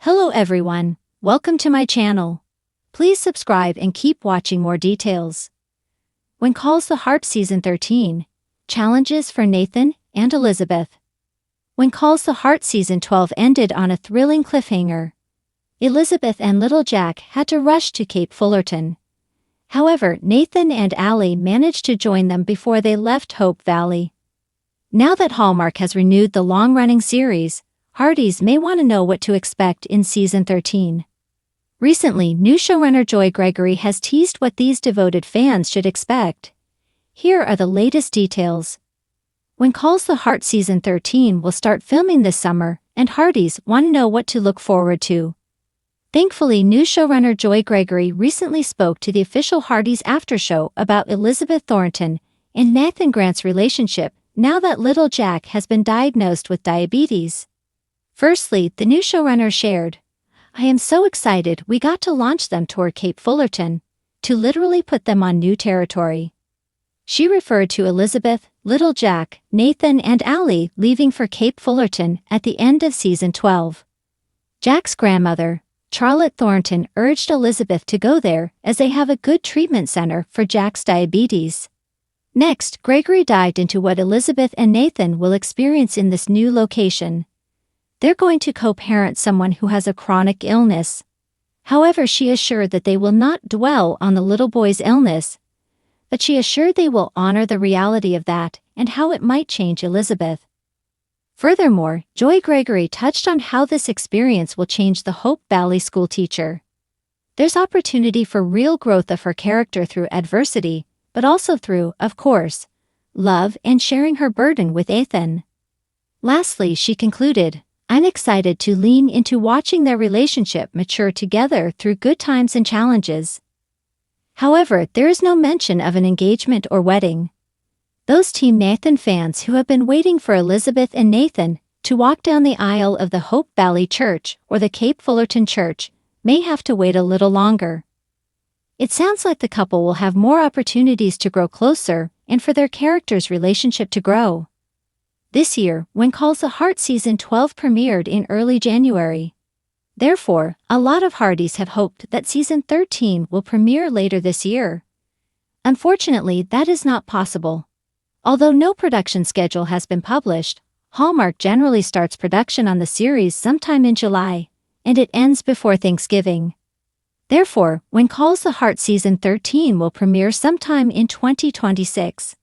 Hello everyone, welcome to my channel. Please subscribe and keep watching more details. When Calls the Heart Season 13, Challenges for Nathan and Elizabeth. When Calls the Heart Season 12 ended on a thrilling cliffhanger. Elizabeth and little Jack had to rush to Cape Fullerton. However, Nathan and Allie managed to join them before they left Hope Valley. Now that Hallmark has renewed the long-running series, Hardys may want to know what to expect in Season 13. Recently, new showrunner Joy Gregory has teased what these devoted fans should expect. Here are the latest details. When Calls the Heart Season 13 will start filming this summer, and Hardys want to know what to look forward to. Thankfully, new showrunner Joy Gregory recently spoke to the official Hardys after show about Elizabeth Thornton and Nathan Grant's relationship now that little Jack has been diagnosed with diabetes. Firstly, the new showrunner shared, "I am so excited we got to launch them toward Cape Fullerton, to literally put them on new territory." She referred to Elizabeth, little Jack, Nathan and Allie leaving for Cape Fullerton at the end of Season 12. Jack's grandmother, Charlotte Thornton, urged Elizabeth to go there as they have a good treatment center for Jack's diabetes. Next, Gregory dived into what Elizabeth and Nathan will experience in this new location. They're going to co-parent someone who has a chronic illness. However, she assured that they will not dwell on the little boy's illness, but she assured they will honor the reality of that and how it might change Elizabeth. Furthermore, Joy Gregory touched on how this experience will change the Hope Valley school teacher. There's opportunity for real growth of her character through adversity, but also through, of course, love and sharing her burden with Ethan. Lastly, she concluded, "I'm excited to lean into watching their relationship mature together through good times and challenges." However, there is no mention of an engagement or wedding. Those Team Nathan fans who have been waiting for Elizabeth and Nathan to walk down the aisle of the Hope Valley Church or the Cape Fullerton Church may have to wait a little longer. It sounds like the couple will have more opportunities to grow closer and for their characters' relationship to grow. This year, When Calls the Heart Season 12 premiered in early January. Therefore, a lot of Hardys have hoped that Season 13 will premiere later this year. Unfortunately, that is not possible. Although no production schedule has been published, Hallmark generally starts production on the series sometime in July, and it ends before Thanksgiving. Therefore, When Calls the Heart Season 13 will premiere sometime in 2026.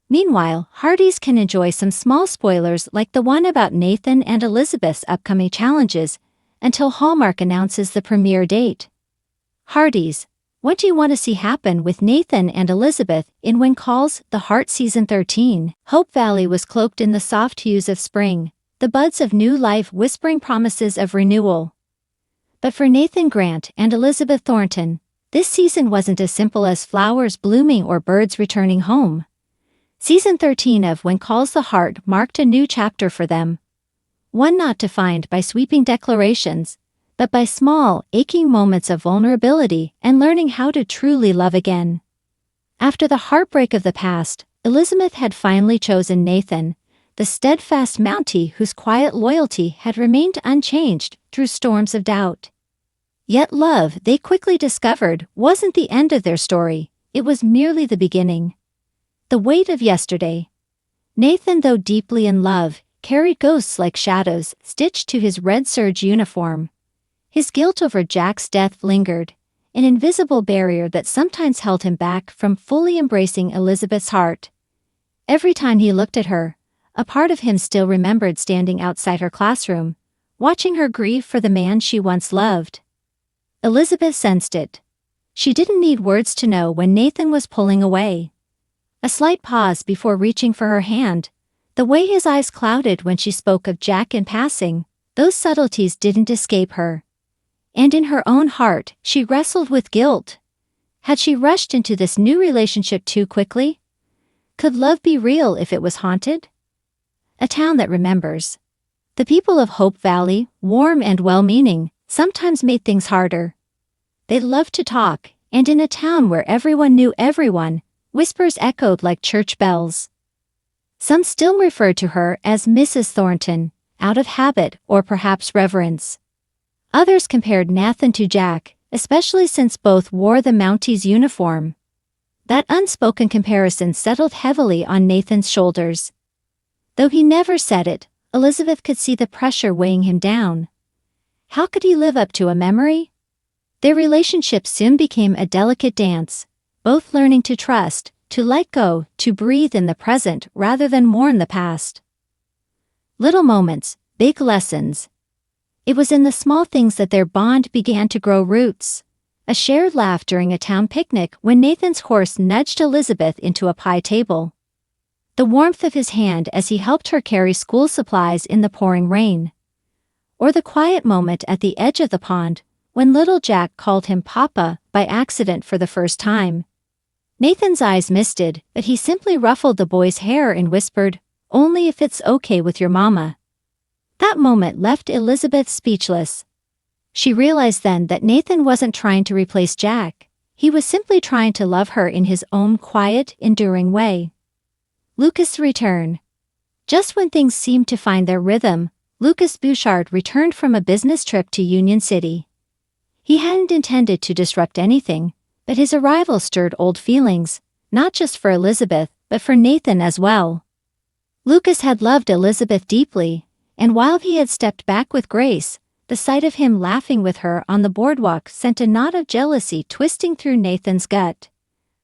Meanwhile, Hardys can enjoy some small spoilers like the one about Nathan and Elizabeth's upcoming challenges until Hallmark announces the premiere date. Hardys, what do you want to see happen with Nathan and Elizabeth in When Calls the Heart Season 13? Hope Valley was cloaked in the soft hues of spring, the buds of new life whispering promises of renewal. But for Nathan Grant and Elizabeth Thornton, this season wasn't as simple as flowers blooming or birds returning home. Season 13 of When Calls the Heart marked a new chapter for them. One not defined by sweeping declarations, but by small, aching moments of vulnerability and learning how to truly love again. After the heartbreak of the past, Elizabeth had finally chosen Nathan, the steadfast Mountie whose quiet loyalty had remained unchanged through storms of doubt. Yet love, they quickly discovered, wasn't the end of their story, it was merely the beginning. The weight of yesterday. Nathan, though deeply in love, carried ghosts like shadows stitched to his red serge uniform. His guilt over Jack's death lingered, an invisible barrier that sometimes held him back from fully embracing Elizabeth's heart. Every time he looked at her, a part of him still remembered standing outside her classroom, watching her grieve for the man she once loved. Elizabeth sensed it. She didn't need words to know when Nathan was pulling away. A slight pause before reaching for her hand, the way his eyes clouded when she spoke of Jack in passing, those subtleties didn't escape her. And in her own heart, she wrestled with guilt. Had she rushed into this new relationship too quickly? Could love be real if it was haunted? A town that remembers. The people of Hope Valley, warm and well-meaning, sometimes made things harder. They loved to talk, and in a town where everyone knew everyone, whispers echoed like church bells. Some still referred to her as Mrs. Thornton, out of habit or perhaps reverence. Others compared Nathan to Jack, especially since both wore the Mounties uniform. That unspoken comparison settled heavily on Nathan's shoulders. Though he never said it, Elizabeth could see the pressure weighing him down. How could he live up to a memory? Their relationship soon became a delicate dance, both learning to trust, to let go, to breathe in the present rather than mourn the past. Little moments, big lessons. It was in the small things that their bond began to grow roots. A shared laugh during a town picnic when Nathan's horse nudged Elizabeth into a pie table. The warmth of his hand as he helped her carry school supplies in the pouring rain. Or the quiet moment at the edge of the pond, when little Jack called him Papa by accident for the first time. Nathan's eyes misted, but he simply ruffled the boy's hair and whispered, "Only if it's okay with your mama." That moment left Elizabeth speechless. She realized then that Nathan wasn't trying to replace Jack. He was simply trying to love her in his own quiet, enduring way. Lucas' return. Just when things seemed to find their rhythm, Lucas Bouchard returned from a business trip to Union City. He hadn't intended to disrupt anything, but his arrival stirred old feelings, not just for Elizabeth, but for Nathan as well. Lucas had loved Elizabeth deeply, and while he had stepped back with grace, the sight of him laughing with her on the boardwalk sent a knot of jealousy twisting through Nathan's gut.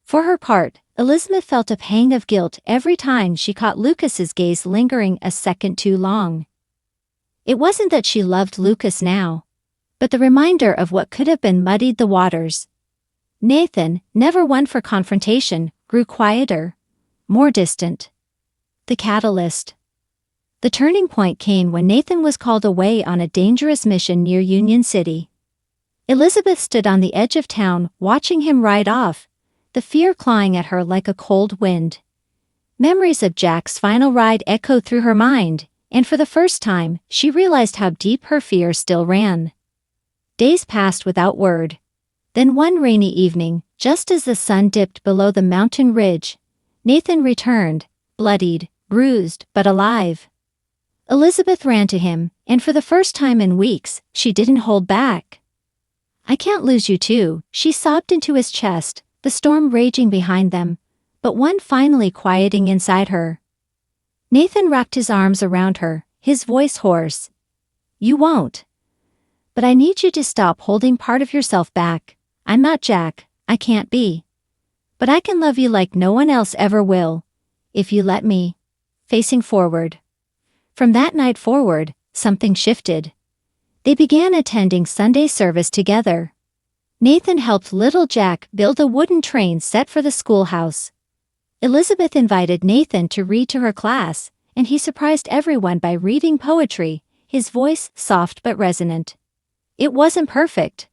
For her part, Elizabeth felt a pang of guilt every time she caught Lucas's gaze lingering a second too long. It wasn't that she loved Lucas now, but the reminder of what could have been muddied the waters. Nathan, never one for confrontation, grew quieter, more distant. The catalyst. The turning point came when Nathan was called away on a dangerous mission near Union City. Elizabeth stood on the edge of town, watching him ride off, the fear clawing at her like a cold wind. Memories of Jack's final ride echoed through her mind, and for the first time, she realized how deep her fear still ran. Days passed without word. Then one rainy evening, just as the sun dipped below the mountain ridge, Nathan returned, bloodied, bruised, but alive. Elizabeth ran to him, and for the first time in weeks, she didn't hold back. "I can't lose you too," she sobbed into his chest, the storm raging behind them, but one finally quieting inside her. Nathan wrapped his arms around her, his voice hoarse. "You won't. But I need you to stop holding part of yourself back. I'm not Jack, I can't be. But I can love you like no one else ever will, if you let me." Facing forward. From that night forward, something shifted. They began attending Sunday service together. Nathan helped little Jack build a wooden train set for the schoolhouse. Elizabeth invited Nathan to read to her class, and he surprised everyone by reading poetry, his voice soft but resonant. It wasn't perfect.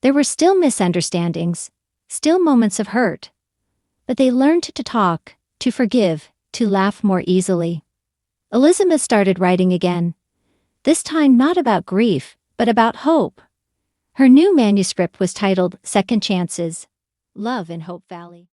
There were still misunderstandings, still moments of hurt. But they learned to talk, to forgive, to laugh more easily. Elizabeth started writing again. This time not about grief, but about hope. Her new manuscript was titled Second Chances. Love in Hope Valley.